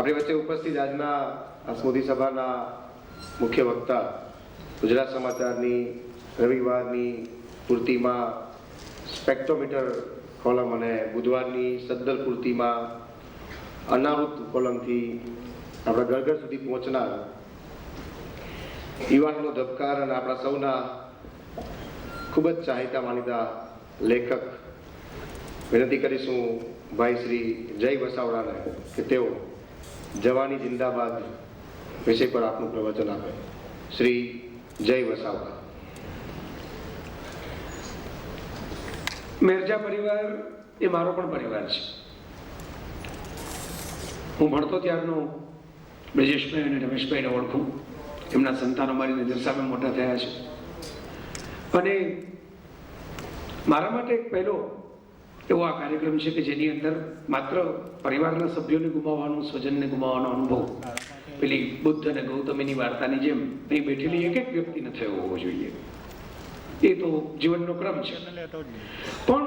આપણી વચ્ચે ઉપસ્થિત આજના આ સ્મૃતિ સભાના મુખ્ય વક્તા ગુજરાત સમાચારની રવિવારની પૂર્તિમાં સ્પેક્ટ્રોમીટર કોલમ અને બુધવારની સદ્દર પૂર્તિમાં અનાવૃત કોલમથી આપણા ઘર ઘર સુધી પહોંચનાર યુવાનનો ધબકાર અને આપણા સૌના ખૂબ જ ચાહીતા માનીતા લેખક વિનંતી કરીશું ભાઈ શ્રી જય વસાવડાને કે તેઓ જવાની જિંદાબાદ વિષય પર આપનું પ્રવચન આપે. શ્રી જય વસાવડા. મેરજા પરિવાર એ મારો પણ પરિવાર છે. હું ભણતો ત્યારનો બ્રિજેશભાઈ અને રમેશભાઈને ઓળખું. એમના સંતાનો મારી નજર સામે મોટા થયા છે અને મારા માટે એક પહેલો એવો આ કાર્યક્રમ છે કે જેની અંદર માત્ર પરિવારના સભ્યોને ગુમાવવાનો, સ્વજનને ગુમાવવાનો અનુભવ પેલી બુદ્ધ અને ગૌતમીની વાર્તાની જેમ અહીં બેઠેલી એક એક વ્યક્તિને થયો હોવો જોઈએ. એ તો જીવનનો ક્રમ છે. પણ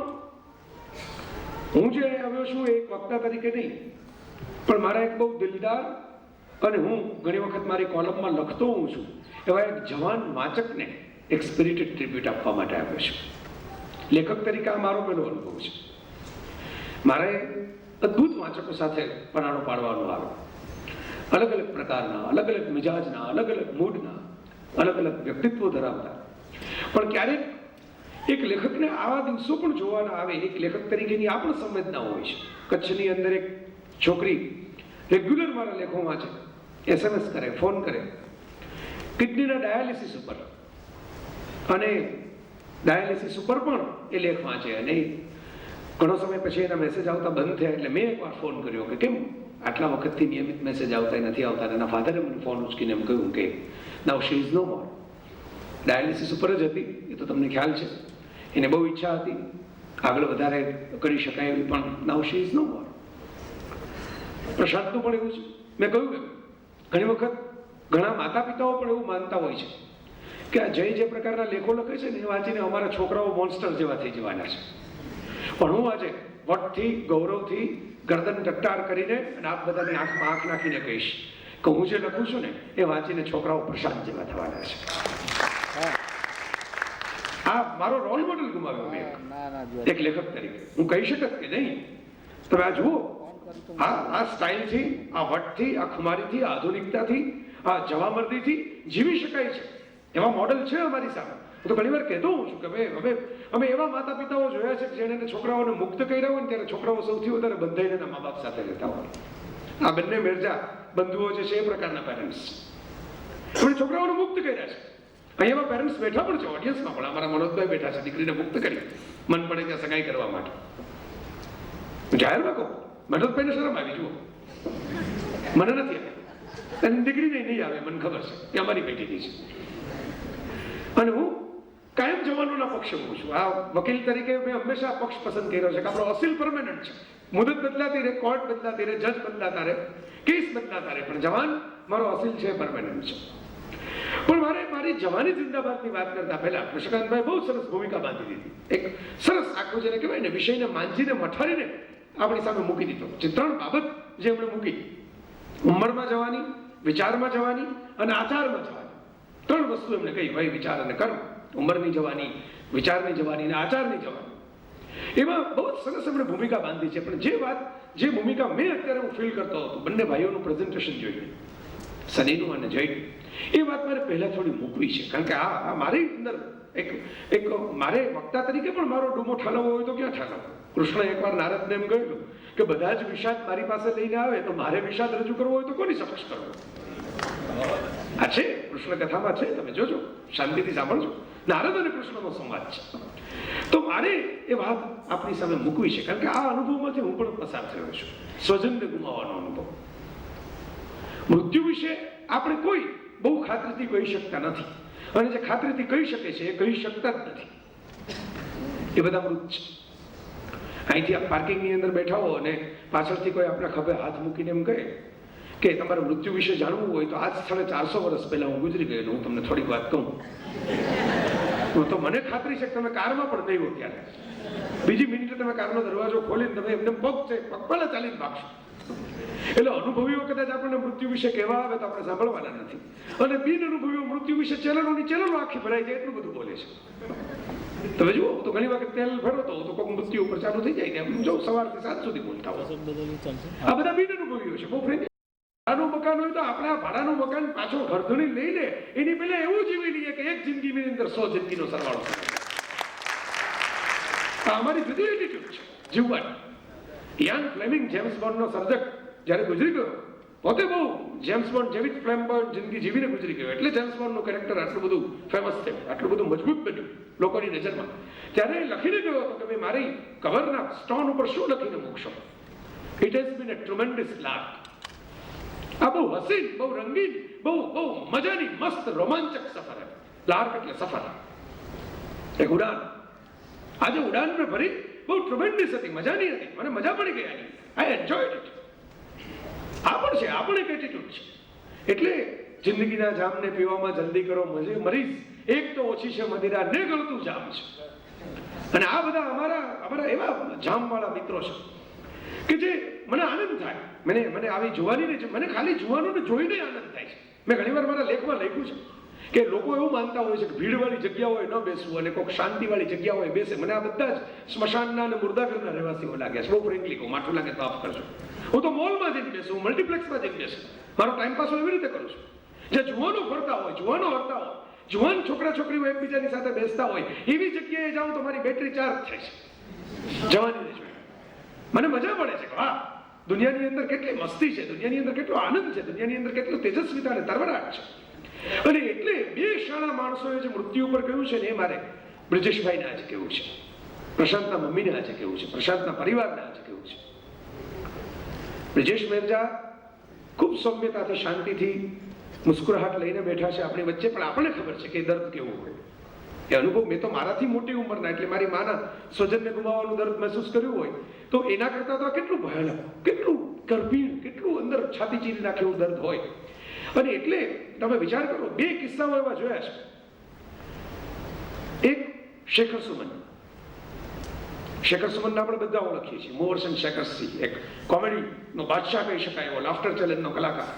હું જે આવ્યો છું એક વક્તા તરીકે નહીં, પણ મારા એક બહુ દિલદાર અને હું ઘણી વખત મારી કોલમમાં લખતો હોઉં છું એવા એક જવાન વાચકને એક સ્પિરિટેડ ટ્રિબ્યુટ આપવા માટે આવ્યો છું. લેખક તરીકે આ મારો પહેલો અનુભવ છે. મારે અદ્ભુત વાચકો સાથે પરાણો પાડવાનો આવ્યો. અલગ અલગ પ્રકારના, અલગ અલગ મિજાજના, અલગ અલગ મૂડના, અલગ અલગ વ્યક્તિત્વ ધરાવતા. પણ ક્યારેક એક લેખકને આવા દિવસો પણ જોવાના આવે. એક લેખક તરીકેની આ પણ સંવેદના હોય છે. કચ્છની અંદર એક છોકરી રેગ્યુલર મારા લેખો વાંચે, SMS કરે, ફોન કરે, કિડનીના ડાયાલિસિસ ઉપર, અને ડાયાલિસિસ ઉપર પણ એ લેખ વાંચે. અને ઘણો સમય પછી એના મેસેજ આવતા બંધ થયા એટલે મેં એકવાર ફોન કર્યો કે કેમ આટલા વખતથી નિયમિત મેસેજ આવતા નથી આવતા. એના ફાધરે મને ફોન ઉચકીને એમ કહ્યું કે નાઉ she is no more. Dialysis ઉપર જ હતી, એ તો તમને ખ્યાલ છે. એને બહુ ઈચ્છા હતી આગળ વધારે કરી શકાય એવી, પણ નાઉ શી ઇઝ નો મોર. પ્રશાંતનું પણ એવું છે. મેં કહ્યું એમ ઘણી વખત ઘણા માતા પિતાઓ પણ એવું માનતા હોય છે કે આ જે પ્રકારના લેખો લખે છે ને એ વાંચીને અમારા છોકરાઓ મોન્સ્ટર જેવા થઈ જવાના છે. પણ હું આજે વટથી, ગૌરવથી ગરદન ટટ્ટાર કરીને અને આપ બધાની આંખમાં આંખ નાખીને કહીશ કે હું જે લખું છું ને એ વાંચીને છોકરાઓ પ્રશાંત જેવા થવાના છે. આ મારો રોલ મોડેલ ગુમાવ્યો મેં એક લેખક તરીકે. હું કહી શકત કે નહીં, તમે આ જુઓ, આ સ્ટાઇલથી, આ વટથી, આ ખુમારીથી, આ આધુનિકતાથી, આ જવામર્દીથી જીવી શકાય છે એવા મોડેલ છે અમારી સામે. હું તો ઘણી વાર કહેતો હોઉં છું કે અમે એવા માતા પિતાઓ જોયા છે કે જેણે છોકરાઓને મુક્ત કર્યા હોય ને ત્યારે છોકરાઓ સૌથી વધારે બંધાઈને એના મા બાપ સાથે રહેતા હોય. આ બંને મેરજા બંધુઓ જે છે એ પ્રકારના પેરેન્ટ્સ એમણે છોકરાઓને મુક્ત કર્યા છે. અહીંયામાં પેરેન્ટ્સ બેઠા પણ છે, ઓડિયન્સમાં પણ અમારા મનોજભાઈ બેઠા છે. દીકરીને મુક્ત કરી મન પડે ત્યાં સગાઈ કરવા માટે. જાહેરમાં કહું, મનોજભાઈને શરમ આવી, જુઓ મને નથી આવી, અને દીકરીને નહીં આવે, મને ખબર છે કે અમારી બેટીની છે. અને હું કાયમ જવાનોના પક્ષે હું છું. આ વકીલ તરીકે મેં હંમેશા પક્ષ પસંદ કર્યો છે કે આપણો અસીલ પરમેનન્ટ છે. મુદત બદલાતી રહે, કોર્ટ બદલાતી રહે, જજ બદલાતા રહે, કેસ બદલાતા રહે, પણ જવાન મારો અસીલ છે, પરમેનન્ટ છે. પણ મારી જવાની જિંદાબાદની વાત કરતા પહેલા પ્રશાંતભાઈ બહુ સરસ ભૂમિકા બાંધી દીધી. એક સરસ આખું જેને કહેવાય ને વિષયને માંજીને મઠારીને આપણી સામે મૂકી દીધો. જે ત્રણ બાબત જે એમણે મૂકી, ઉંમરમાં જવાની, વિચારમાં જવાની અને આચારમાં જવાની, ત્રણ વસ્તુ એમણે કહી. ભાઈ વિચાર અને કર્મ, ઉંમરની જવાની, વિચારની જવાની અને આચારની જવાની. એમાં બહુ સરસ એમણે ભૂમિકા બાંધી છે. પણ જે ભૂમિકા મેં અત્યારે હું ફીલ કરતો હતો, બંને ભાઈઓનું પ્રેઝન્ટેશન જોયું, સનીનું અને જયનું, એ વાત મારે પહેલા થોડી મૂકવી છે. કારણ કે આ મારી અંદર એક મારે વક્તા તરીકે પણ મારો ડૂમો ઠાલવવો હોય તો ક્યાં ઠાલવવો. કૃષ્ણ એકવાર નારદને એમ કહ્યું કે બધા જ વિષાદ મારી પાસે લઈને આવે તો મારે વિષાદ રજૂ કરવો હોય તો કોની સમક્ષ કરવો. આ છે કૃષ્ણ કથામાં છે, તમે જોજો, શાંતિથી સાંભળજો. નારદ અને કૃષ્ણનો સંવાદ છે. તો મારે એ વાત આપણી સામે મૂકવી છે. કારણ કે આ અનુભવમાંથી હું પણ પસાર થયો છું. સ્વજનને ગુમાવવાનો અનુભવ. મૃત્યુ વિશે આપણે કોઈ બહુ ખાતરીથી કહી શકતા નથી, અને જે ખાતરીથી કહી શકે છે એ કહી શકતા જ નથી. એ બધા મૃત છે. અહીંથી આ પાર્કિંગની અંદર બેઠા હો અને પાછળથી કોઈ આપણા ખભે હાથ મૂકીને એમ કહે કે તમારે મૃત્યુ વિશે જાણવું હોય તો આ જ સ્થળે 400 વર્ષ પહેલા હું ગુજરી ગયેલો, હું તમને થોડીક વાત કહું. તો મને ખાતરી છે કે તમે કારમાં પણ નહીં હો ત્યારે. બીજી મિનિટે તમે કારનો દરવાજો ખોલીને તમે એમને પગ છે પગપાળા ચાલીને ભાગશો. એટલે અનુભવીઓ કદાચ આપણને મૃત્યુ વિશે કહેવા આવે તો આપણે સાંભળવાના નથી, અને બિન અનુભવીઓ મૃત્યુ વિશે ચેનલોની ચેનલો આખી ભરાઈ જાય એટલું બધું બોલે છે. તમે જુઓ, હું તો ઘણી વખત તેલ ફેરવતો હોઉં તો કોઈક મૃત્યુ ઉપર ચાલુ થઈ જાય કે જો સવારથી સાંજ સુધી બોલતા હોય. આ બધા બિન અનુભવીઓ છે. બહુ ફ્રેન્ડ ભાડાનું મકાન હોય તો આપણે આ ભાડાનું મકાન પાછો ઘરધણી લઈને એની પહેલા એવું જીવી લઈએ કે એક જિંદગીની અંદર 100 જિંદગીનો સરવાળો થાય. આ અમારી જુદી એટીટ્યુડ છે જીવવાની. યાન ફ્લેમિંગ જેમ્સ બોન્ડનો સર્જક જ્યારે ગુજરી ગયો, પોતે બહુ જેમ્સ બોન્ડ જેવી જ ફ્લેમ્બોયન્ટ જિંદગી જીવીને ગુજરી ગયો, એટલે જેમ્સ બોન્ડનું કેરેક્ટર આટલું બધું ફેમસ થયું, આટલું બધું મજબૂત બન્યું લોકોની નજરમાં. ત્યારે એ લખીને ગયો હતો કે ભાઈ મારી કવરના સ્ટોન ઉપર શું લખીને મૂકશો? It has been a tremendous lark. આ બહુ હસીન, બહુ રંગીન, બહુ બહુ મજાની મસ્ત રોમાંચક સફર. લાર્ક એટલે સફર, એક ઉડાન. આજે ઉડાન મેં ભરી બહુ ટ્રુમેન્ડસ હતી, મજાની હતી, મને મજા પડી ગઈ આની. આઈ એન્જોયડ ઇટ. આ પણ છે, આ પણ એક એટીટ્યુડ છે. એટલે જિંદગીના જામને પીવામાં જલ્દી કરો, મરીઝ એક તો ઓછી છે મદિરા ને ગળતું જામ છે. અને આ બધા અમારા એવા જામવાળા મિત્રો છે કે જે મને આનંદ થાય. મને આવી જોવાનીને મને ખાલી જોવાનોને જોઈને આનંદ થાય છે. મેં ઘણીવાર મારા લેખમાં લખ્યું છે કે લોકો એવું માનતા હોય છે કે ભીડવાળી જગ્યા હોય ન બેસવું અને કોઈક શાંતિવાળી જગ્યા હોય બેસે. મને આ બધા જ સ્મશાનના અને મુર્દાઘરના રહેવાસીઓ લાગ્યા છે. બહુ ફ્રેન્કલી કહું, માઠું લાગે તો માફ કરજો. હું તો મોલમાં જઈને બેસું, મલ્ટીપ્લેક્સમાં જઈને બેસું. મારો ટાઈમ પાસ હું એવી રીતે કરું છું. જે જુવાનો ફરતા હોય, જુવાનો હરતા હોય, જુવાન છોકરા છોકરીઓ એકબીજાની સાથે બેસતા હોય એવી જગ્યાએ જાઉં તો મારી બેટરી ચાર્જ થાય છે જવાનીને જોઈને. મને મજા પડે છે કે વાહ, દુનિયાની અંદર કેટલી મસ્તી છે, દુનિયાની અંદર કેટલો આનંદ છે, દુનિયાની અંદર કેટલો તેજસ્વીતા અને તરવરાટ છે. અને એટલે બે શાળા માણસોએ જે મૃત્યુ ઉપર કહ્યું છે ને એ મારે બ્રિજેશભાઈને આજે કહેવું છે, પ્રશાંતના મમ્મીને આજે કહેવું છે, પ્રશાંતના પરિવારને આજે કહેવું છે. બ્રિજેશ મેરજા ખૂબ સૌમ્યતાથી, શાંતિથી, મુસ્કુરાહટ લઈને બેઠા છે આપણી વચ્ચે, પણ આપણને ખબર છે કે દર્દ કેવું હોય એ અનુભવ. મેં તો મારાથી મોટી ઉંમરના, એટલે મારી માના સ્વજનને ગુમાવવાનું દર્દ મહેસૂસ કર્યું હોય તો એના કરતા તો આ કેટલું ભયાનક, કેટલું ગર્ભીર, કેટલું અંદર છાતી ચીરી નાખે એવું દર્દ હોય. અને એટલે તમે વિચાર કરો, બે કિસ્સાઓ એવા જોયા છે. એક શેખર સુમન. શેખર સુમનને આપણે બધા ઓળખીએ છીએ, મોહરસન શેખરસિંહ, એક કોમેડીનો બાદશાહ કહી શકાય એવો, લાફ્ટર ચેલેન્જનો કલાકાર.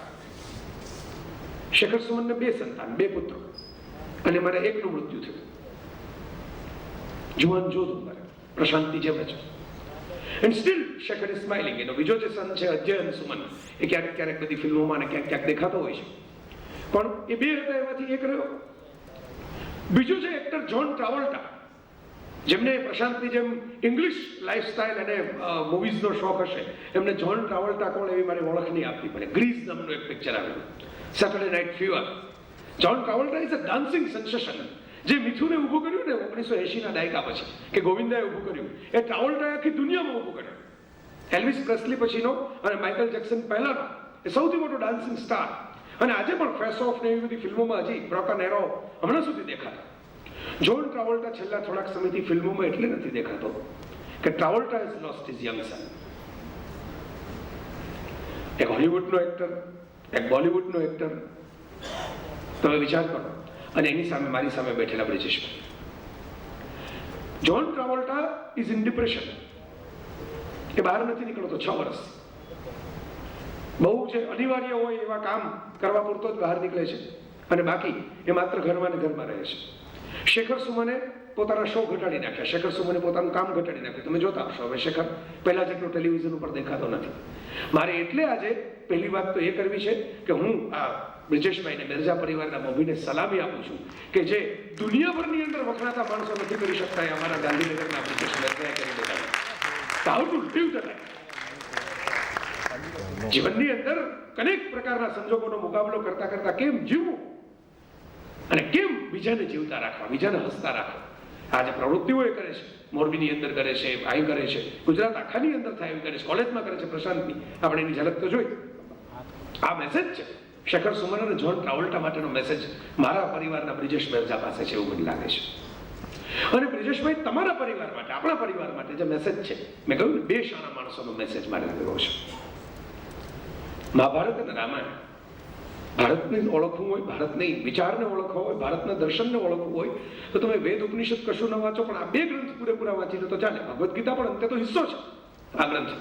શેખર સુમનને બે સંતાન, બે પુત્રો, અને મારે એકનું મૃત્યુ થયું. જુવાન જોધ ઉંમર, પ્રશાંતની જેમ જ. And steel Shekhar is smiling. એનો બીજો જે સન છે અજયન સુમન, એ ક્યારેક ક્યારેક બધી ફિલ્મોમાં અને ક્યાંક ક્યાંક દેખાતો હોય છે. પણ એ બે હતા એમાંથી એક રહ્યો. બીજો છે એક્ટર જ્હોન ટ્રાવોલ્ટા, જેમને પ્રશાંતની જેમ ઇંગ્લિશ લાઈફસ્ટાઈલ અને મૂવીઝનો શોખ હશે, એમને જ્હોન ટ્રાવોલ્ટા કોણ એવી મારી ઓળખ નહીં આપવી પડે. ગ્રીઝ નામનું એક પિક્ચર આવેલું, Saturday night fever. John Travolta is a dancing sensation. જે મિથુને ઊભું કર્યું ને 1980ના દાયકા પછી, કે ગોવિંદાએ ઊભું કર્યું, એ ટ્રાવોલ્ટાએ આખી દુનિયામાં ઊભું કર્યું. એલ્વિસ પ્રેસ્લી પછીનો અને માઇકલ જેક્સન પહેલાનો એ સૌથી મોટો ડાન્સિંગ સ્ટાર. અને આજે પણ ફેસ ઓફ ને એવી બધી ફિલ્મોમાં હજી બ્રોકન-એરો હમણાં સુધી દેખાતા. જ્હોન ટ્રાવોલ્ટા છેલ્લા થોડાક સમયથી ફિલ્મોમાં એટલે નથી દેખાતો કે ટ્રાવોલ્ટા હેઝ લોસ્ટ હિઝ યંગ સન. એક હોલિવૂડનો એક્ટર, એક બોલિવૂડનો એક્ટર. તમે વિચાર કરો. અને એની સામે મારી સામે બેઠેલા Brijeshbhai. John Travolta is in depression. એ બહાર નથી નીકળતો 6 વર્ષ. બહુ જે અનિવાર્ય હોય એવા કામ કરવા પૂરતો જ બહાર નીકળે છે, અને બાકી એ માત્ર ઘરમાં ને ઘરમાં રહે છે. શેખર સુમને પોતાના શો ઘટાડી નાખ્યા, શેખર સુમને પોતાનું કામ ઘટાડી નાખ્યું. તમે જોતા આવશો હવે શેખર પહેલા જેટલો ટેલિવિઝન ઉપર દેખાતો નથી. મારે એટલે આજે પહેલી વાત તો એ કરવી છે કે હું આ બ્રિજેશભાઈને, મેરજા પરિવારના મોભીને સલામી આપું છું કે જે દુનિયાભરની અંદર વખણાતા માણસો નથી કરી શકતા, એ અમારા ગાંધીનગરના બ્રિજેશ મેરજાએ કરી દેખાડ્યું. How to live the life. જીવનની અંદર અનેક પ્રકારના સંજોગોનો મુકાબલો કરતા કરતા કેમ જીવવું અને કેમ બીજાને જીવતા રાખવા, બીજાને હસતા રાખવા. આ જે પ્રવૃત્તિઓ એ કરે છે, મોરબીની અંદર કરે છે, ભાઈ કરે છે, ગુજરાત આખાની અંદર થાય એવી કરે છે, કોલેજમાં કરે છે પ્રશાંતની, આપણે એની ઝલક તો જોઈ. આ મેસેજ છે શેખર સુમન અને જ્હોન ટ્રાવોલ્ટા માટેનો મેસેજ મારા પરિવારના બ્રિજેશ મેરજા પાસે છે એવું મને લાગે છે. અને બ્રિજેશભાઈ, તમારા પરિવાર માટે, આપણા પરિવાર માટે જે મેસેજ છે, મેં કહ્યું ને, બે શાળા માણસોનો મેસેજ મારે લેવો છે. મહાભારત અને રામાયણ. ભારતને ઓળખવું હોય, ભારતની વિચારને ઓળખવા હોય, ભારતના દર્શનને ઓળખવું હોય તો તમે વેદ ઉપનિષદ કશું ન વાંચો, પણ આ બે ગ્રંથ પૂરેપૂરા વાંચી લો તો ચાલે. ભગવદ્ ગીતા પણ અંતે તો હિસ્સો છે આ ગ્રંથ.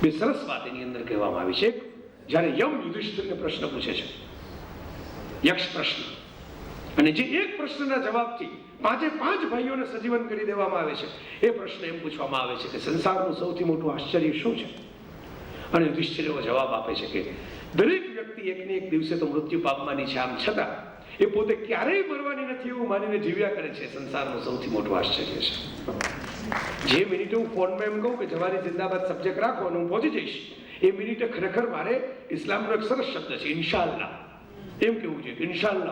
બે સરસ વાત એની અંદર કહેવામાં આવી છે. જ્યારે યમ યુધિષ્ઠિરને પ્રશ્ન પૂછે છે, યક્ષ પ્રશ્ન, અને જે એક પ્રશ્નના જવાબથી પાંચે પાંચ ભાઈઓને સજીવન કરી દેવામાં આવે છે. એ પ્રશ્ન એમ પૂછવામાં આવે છે કે સંસારનું સૌથી મોટું આશ્ચર્ય શું છે? અને યુધિષ્ઠિર એવો જવાબ આપે છે કે દરેક વ્યક્તિ એકને એક દિવસે તો મૃત્યુ પામવાની છે, આમ છતાં એ પોતે ક્યારેય મરવાની નથી એવું માનીને જીવ્યા કરે છે. સંસારનું સૌથી મોટું આશ્ચર્ય છે. જે મિનિટે હું ફોનમાં એમ કહું કે જવાની જિંદાબાદ સબ્જેક્ટ રાખો અને હું પહોંચી જઈશ, એ મિનિટે ખરેખર મારે ઇસ્લામનો એક સરસ શબ્દ છે ઇન્શાઅલ્લાહ, એમ કેવું જોઈએ કે ઇન્શાઅલ્લાહ